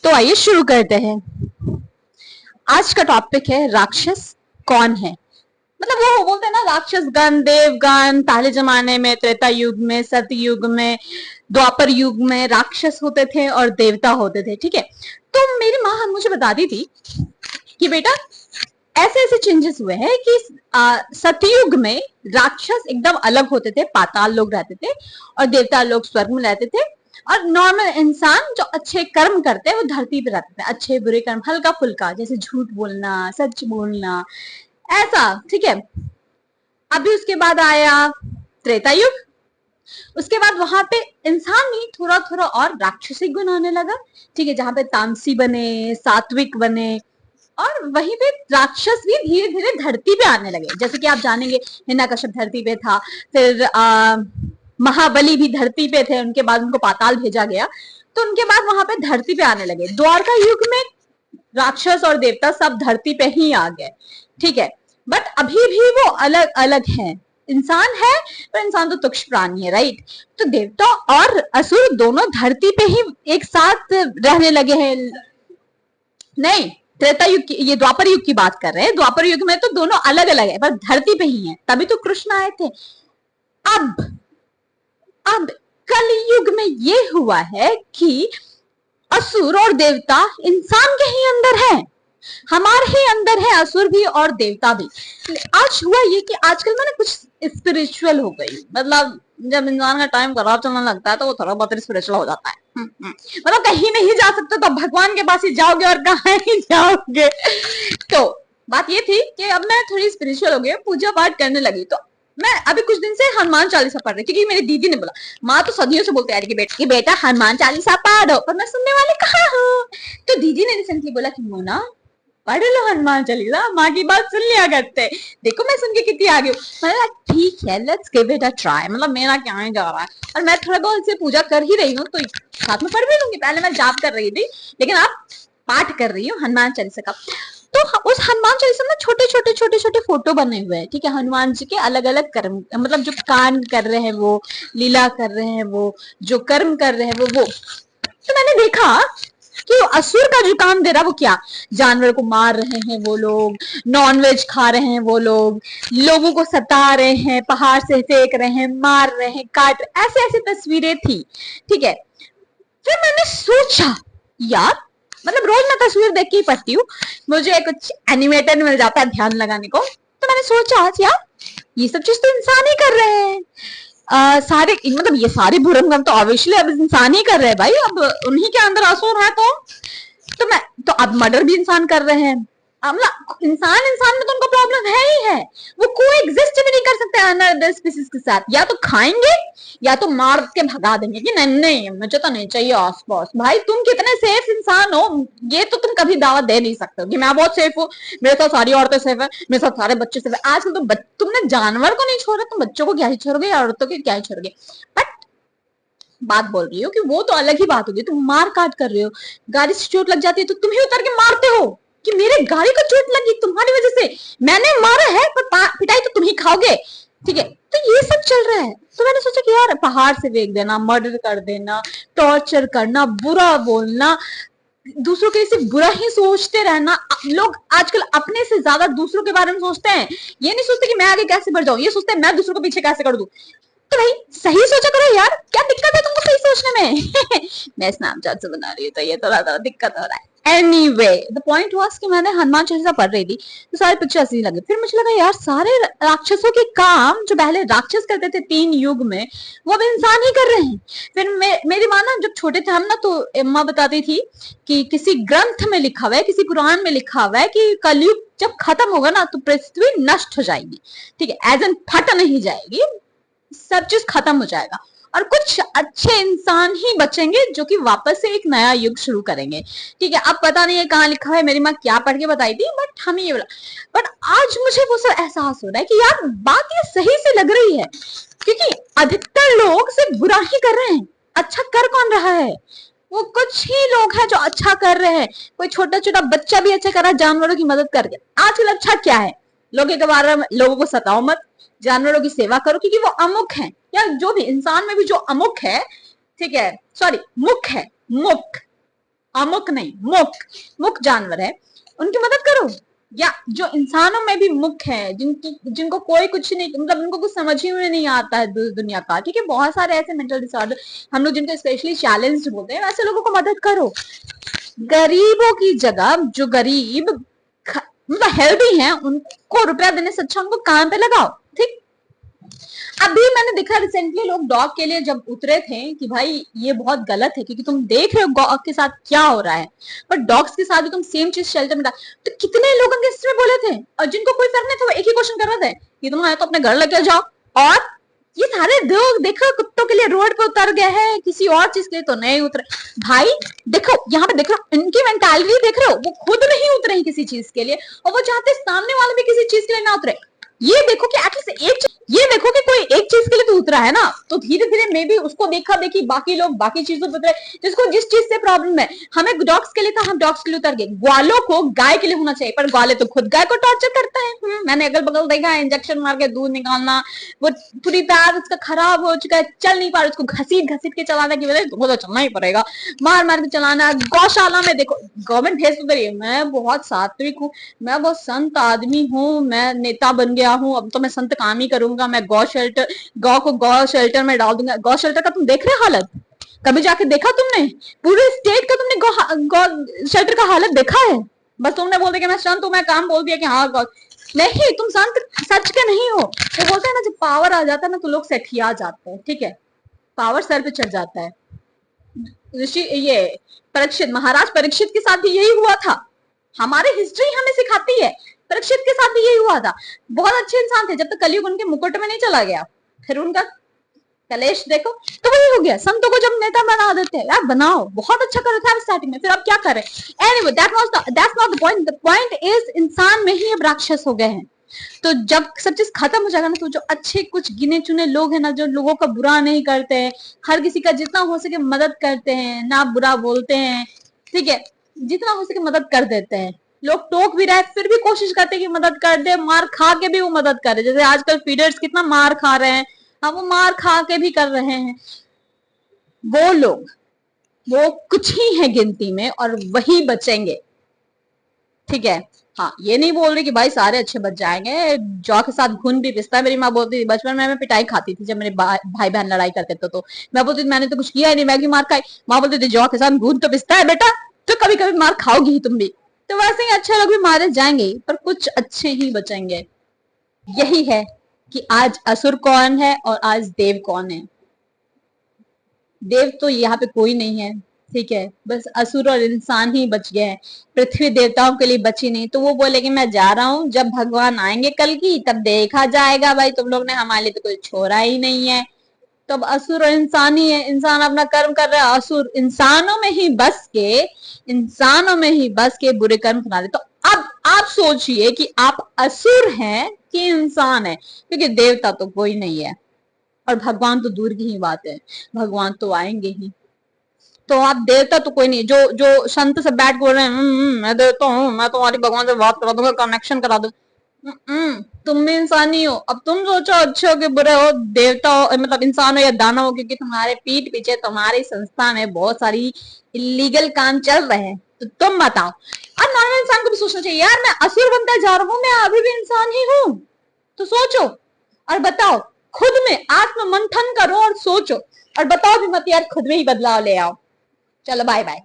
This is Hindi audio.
तो आइए शुरू करते हैं। आज का टॉपिक है राक्षस कौन है। मतलब वो बोलते हैं ना, राक्षस गण देवगण पहले जमाने में, त्रेता युग में, सत्य युग में, द्वापर युग में राक्षस होते थे और देवता होते थे। ठीक है, तो मेरी माँ मुझे बताती थी कि बेटा ऐसे ऐसे चेंजेस हुए हैं कि सतयुग में राक्षस एकदम अलग होते थे, पाताल लोग रहते थे, और देवता लोग स्वर्ग में रहते थे, और नॉर्मल इंसान जो अच्छे कर्म करते हैं वो धरती पे रहते थे। अच्छे बुरे कर्म हल्का फुल्का, जैसे झूठ बोलना, सच बोलना, ऐसा। ठीक है, अभी उसके बाद आया त्रेता युग। उसके बाद वहां पे इंसान ही थोड़ा थोड़ा और राक्षसिक गुण आने लगा। ठीक है, जहां पे तामसी बने, सात्विक बने, और वहीं पे राक्षस भी धीरे धीरे धरती पे आने लगे। जैसे कि आप जानेंगे, हिरण्यकश्यप धरती पे था, फिर महाबली भी धरती पे थे, उनके बाद उनको पाताल भेजा गया, तो उनके बाद वहां पे धरती पे आने लगे। द्वारका युग में राक्षस और देवता सब धरती पे ही आ गए। ठीक है, बट अभी भी वो अलग अलग हैं। इंसान है पर इंसान तो तुच्छ प्राणी है, राइट। तो देवता और असुर दोनों धरती पे ही एक साथ रहने लगे हैं। नहीं, त्रेता युग की, ये द्वापर युग की बात कर रहे हैं। द्वापर युग में तो दोनों अलग अलग है, पर धरती पे ही है, तभी तो कृष्ण आए थे। अब अब कलयुग में ये हुआ है कि असुर और देवता इंसान के ही अंदर है, हमारे ही अंदर है असुर भी और देवता भी। आज हुआ ये कि आजकल में ना कुछ स्पिरिचुअल हो गई। मतलब जब इंसान का टाइम खराब चलने लगता है तो वो थोड़ा बहुत स्पिरिचुअल हो जाता है। मतलब कहीं नहीं जा सकते तो भगवान के पास ही जाओगे, और कहाँ ही जाओगे। तो बात ये थी कि अब मैं थोड़ी स्पिरिचुअल हो गई, पूजा पाठ करने लगी। तो मैं अभी कुछ दिन से हनुमान चालीसा पढ़ रही, क्योंकि मेरी दीदी ने बोला, माँ तो सदियों से बोलते आ रही कि बेटा हनुमान चालीसा पढ़ो, पर मैं सुनने वाली कहाँ हूँ। तो दीदी ने रिसेंटली बोला कि मोना पढ़ लो हनुमान चालीसा, माँ की बात सुन लिया करते। देखो मैं सुन के कितनी आगे हूँ। मैंने कहा ठीक है, let's give it a try. मतलब मेरा क्या ही जा रहा है, और मैं थोड़ा बहुत से पूजा कर ही रही हूँ, तो साथ में पढ़ भी लूंगी। पहले मैं जाप कर रही थी, लेकिन अब पाठ कर रही हूँ हनुमान चालीसा का। तो उस हनुमान चालीसा में छोटे छोटे छोटे छोटे फोटो बने हुए हैं। ठीक है, हनुमान जी के अलग अलग कर्म, मतलब जो कांड कर रहे हैं वो, लीला कर रहे हैं वो, जो कर्म कर रहे हैं वो। तो मैंने देखा कि असुर का जो काम दे रहा वो क्या, जानवर को मार रहे हैं वो लोग, नॉनवेज खा रहे हैं वो लोग, लोगों को सता रहे हैं, पहाड़ से फेंक रहे हैं, मार रहे हैं, काट रहे, ऐसे ऐसे तस्वीरें थी। ठीक है, फिर मैंने सोचा यार, मतलब रोज मैं तस्वीर देख के ही पढ़ती हूँ, मुझे कुछ एनिमेटेड मिल जाता है ध्यान लगाने को। तो मैंने सोचा यार ये सब चीज तो इंसान ही कर रहे हैं। सारे मतलब ये सारे बुरे काम तो ऑब्वियसली अब इंसान ही कर रहे हैं भाई, अब उन्हीं के अंदर असुर है। तो मैं तो अब मर्डर भी इंसान कर रहे हैं। मतलब इंसान इंसान में तो उनको प्रॉब्लम है ही है, वो कोई एग्जिस्ट भी नहीं कर सकते अनदर स्पीसीज के साथ। या तो खाएंगे या तो मार के भगा देंगे कि नहीं नहीं मुझे तो नहीं चाहिए आस पास। भाई तुम कितने सेफ इंसान हो, ये तो तुम कभी दावा दे नहीं सकते हो कि मैं बहुत सेफ हूँ, मेरे साथ सारी औरतें सेफ है, मेरे साथ सारे बच्चे सेफ है। आजकल तो तुमने जानवर को नहीं छोड़ा, तुम बच्चों को क्या ही छोड़ोगे, औरतों के क्या ही छोड़ोगे। बट बात बोल रही हो कि वो तो अलग ही बात होगी, तुम मार काट कर रहे हो, गाड़ी से चोट लग जाती है तो तुम ही उतर के मारते हो कि मेरे गाड़ी को चोट लगी तुम्हारी वजह से, मैंने मारा है पर पिटाई तो तुम ही खाओगे। ठीक है, तो ये सब चल रहा है। तो मैंने सोचा कि यार पहाड़ से फेंक देना, मर्डर कर देना, टॉर्चर करना, बुरा बोलना, दूसरों के सिर्फ बुरा ही सोचते रहना। लोग आजकल अपने से ज्यादा दूसरों के बारे में सोचते हैं। ये नहीं सोचते कि मैं आगे कैसे बढ़ जाऊं, ये सोचते हैं मैं दूसरों को पीछे कैसे कर दूं। तो भाई सही सोचा करो यार, क्या दिक्कत है तुमको सही सोचने में। मैं स्नैपचैट से बना रही हूँ तो ये थोड़ा थोड़ा दिक्कत हो रहा है। एनीवे द पॉइंट वाज कि मैंने हनुमान चालीसा पढ़ रही थी, तो सारे पिक्चर असली लगे। फिर मुझे लगा यार सारे राक्षसों के काम जो पहले राक्षस करते थे 3 युग में, वो अब इंसान ही कर रहे हैं। फिर मेरी माँ ना जब छोटे थे हम ना, तो अम्मा बताती थी कि किसी ग्रंथ में लिखा हुआ है, किसी कुरान में लिखा हुआ है कि कलयुग जब खत्म होगा ना तो पृथ्वी नष्ट हो जाएगी। ठीक है, एज एन फट नहीं जाएगी, सब चीज खत्म हो जाएगा, और कुछ अच्छे इंसान ही बचेंगे जो कि वापस से एक नया युग शुरू करेंगे। ठीक है, अब पता नहीं है कहाँ लिखा है, मेरी माँ क्या पढ़ के बताई थी, बट हमें ये बोला। बट आज मुझे वो सब एहसास हो रहा है कि यार बात ये सही से लग रही है, क्योंकि अधिकतर लोग सिर्फ बुरा ही कर रहे हैं, अच्छा कर कौन रहा है। वो कुछ ही लोग हैं जो अच्छा कर रहे हैं। कोई छोटा छोटा बच्चा भी अच्छा कर रहा है जानवरों की मदद करके। आजकल अच्छा क्या है, लोगों के बारे में, लोगों को सताओ मत, जानवरों की सेवा करो, क्योंकि वो अमुक है, या जो भी इंसान में भी जो अमुक है, ठीक है, सॉरी मुख है, मुख, अमुक नहीं, मुक, मुक जानवर है, उनकी मदद करो। या जो इंसानों में भी मुक है, जिनको कोई कुछ नहीं, मतलब उनको कुछ समझ ही में नहीं आता है दुनिया का, ठीक है, बहुत सारे ऐसे मेंटल डिसऑर्डर हम लोग जिनको स्पेशली चैलेंज बोलते हैं, वैसे लोगों को मदद करो। गरीबों की जगह जो गरीब मतलब हेल्दी हैं, उनको रुपया देने से अच्छा उनको काम पे लगाओ, ठीक। अभी मैंने देखा रिसेंटली लोग डॉग के लिए जब उतरे थे कि भाई ये बहुत गलत है, क्योंकि तुम देख रहे हो डॉग के साथ क्या हो रहा है, पर डॉग्स के साथ भी तुम सेम चीज शेल्टर में डाल, तो कितने लोग इसमें बोले थे, और जिनको कोई फर्क नहीं था वो एक ही क्वेश्चन कर रहे थे कि तुम आए तो अपने घर लेके जाओ। और ये सारे लोग देखो कुत्तों के लिए रोड पे उतर गए हैं, किसी और चीज के लिए तो नहीं उतरे। भाई देखो यहाँ पे देख रहे हो इनकी मेंटालिटी, देख रहे हो वो खुद नहीं उतरे हैं किसी चीज के लिए, और वो चाहते सामने वाले भी किसी चीज के लिए ना उतरे। ये देखो कि एटलीस्ट एक, ये देखो कि कोई एक चीज के लिए तो उतरा है ना, तो धीरे धीरे मे भी उसको देखा देखी बाकी लोग बाकी चीजों पर उतरे, जिसको जिस चीज से प्रॉब्लम है। हमें डॉग्स के लिए था, हम डॉग्स के लिए उतर गए। ग्वालों को गाय के लिए होना चाहिए, पर ग्वाले तो खुद गाय को टॉर्चर करता है। मैंने अगल बगल देखा है, इंजेक्शन मार के दूध निकालना, वो पूरी पैर उसका खराब हो चुका है, चल नहीं पा रहा, उसको घसीट घसीट के चलाने की वजह तो चलना ही पड़ेगा, मार मार के चलाना। गौशाला में देखो गवर्नमेंट भेज तो रही है, मैं बहुत सात्विक हूँ, मैं बहुत संत आदमी हूँ, मैं नेता बन गया हूँ, अब तो मैं संत काम ही करूंगा, मैं गौ शेल्टर, गौ को गौ शेल्टर में डाल दूंगा। गौ शेल्टर का तुम देख रहे हालत, कभी जाके देखा तुमने? पूरे स्टेट का तुमने गौ शेल्टर का हालत देखा है? बस तुमने बोल दिया कि मैं संत हूँ, मैं काम बोल दिया कि हाँ गौ, नहीं, तुम संत सच के नहीं हो। वो बोलते हैं ना जब पावर आ जाता है ना तो लोग सेठिया जाते हैं, ठीक है, पावर सर पे चढ़ जाता है। ऋषि ये परीक्षित, महाराज परीक्षित के साथ भी यही हुआ था, हमारी हिस्ट्री हमें सिखाती है, परीक्षित के साथ भी यही हुआ था। बहुत अच्छे इंसान थे जब तक कलयुग उनके मुकुट में नहीं चला गया, फिर उनका कलेश देखो, तो वही हो गया। संतों को जब नेता बना देते हैं, यार बनाओ, बहुत अच्छा कर रहे थे स्टार्टिंग में, फिर अब क्या करें। Anyway that's not the point, the point is इंसान में ही अब राक्षस हो गए हैं। तो जब सब चीज खत्म हो जाएगा ना, तो जो अच्छे कुछ गिने चुने लोग हैं ना, जो लोगों का बुरा नहीं करते हैं, हर किसी का जितना हो सके मदद करते हैं, ना बुरा बोलते हैं, ठीक है, जितना हो सके मदद कर देते हैं। लोग टोक भी रहे फिर भी कोशिश करते हैं कि मदद कर दे, मार खा के भी वो मदद करे, जैसे आजकल फीडर्स कितना मार खा रहे हैं, हाँ वो मार खा के भी कर रहे हैं। वो लोग, वो कुछ ही है गिनती में और वही बचेंगे, ठीक है। हाँ, ये नहीं बोल रही कि भाई सारे अच्छे बच जाएंगे, जौ के साथ घुन भी पिसता है। मेरी माँ बोलती थी बचपन में, मैं पिटाई खाती थी जब मेरे भाई बहन लड़ाई करते थे, तो मैं बोलती थी मैंने तो कुछ किया ही नहीं, मैं क्यों मार खाई। माँ बोलती थी जौ के साथ घुन तो पिसता है बेटा, तो कभी कभी मार खाओगी ही तुम भी। तो वैसे ही अच्छे लोग भी मारे जाएंगे, पर कुछ अच्छे ही बचेंगे। यही है कि आज असुर कौन है और आज देव कौन है। देव तो यहाँ पे कोई नहीं है, ठीक है, बस असुर और इंसान ही बच गए हैं। पृथ्वी देवताओं के लिए बची नहीं, तो वो बोले कि मैं जा रहा हूँ, जब भगवान आएंगे कल की तब देखा जाएगा, भाई तुम लोग ने हमारे लिए तो कोई छोड़ा ही नहीं है। तो अब असुर और इंसान ही है, इंसान अपना कर्म कर रहा है, असुर इंसानों में ही बस के बुरे कर्म सुना दे। तो अब आप सोचिए कि आप असुर हैं कि इंसान है, क्योंकि देवता तो कोई नहीं है, और भगवान तो दूर की ही बात है, भगवान तो आएंगे ही। तो आप देवता तो कोई नहीं, जो जो संत से बैठ बोल रहे हैं मैं देवता हूँ, मैं तुम्हारी भगवान से बात करा दूंगा, कनेक्शन करा दूंगा, तुम भी इंसान ही हो। अब तुम सोचो अच्छे हो कि बुरे हो, देवता हो मतलब इंसान हो या दानव हो, क्योंकि तुम्हारे पीठ पीछे तुम्हारी संस्था में बहुत सारी इलीगल काम चल रहे हैं, तो तुम बताओ। और नॉर्मल इंसान को भी सोचना चाहिए, यार मैं असुर बनता जा रहा हूँ, मैं अभी भी इंसान ही हूँ, तो सोचो और बताओ, खुद में आत्म मंथन करो और सोचो और बताओ भी मत यार, खुद में ही बदलाव ले आओ। चलो बाय बाय।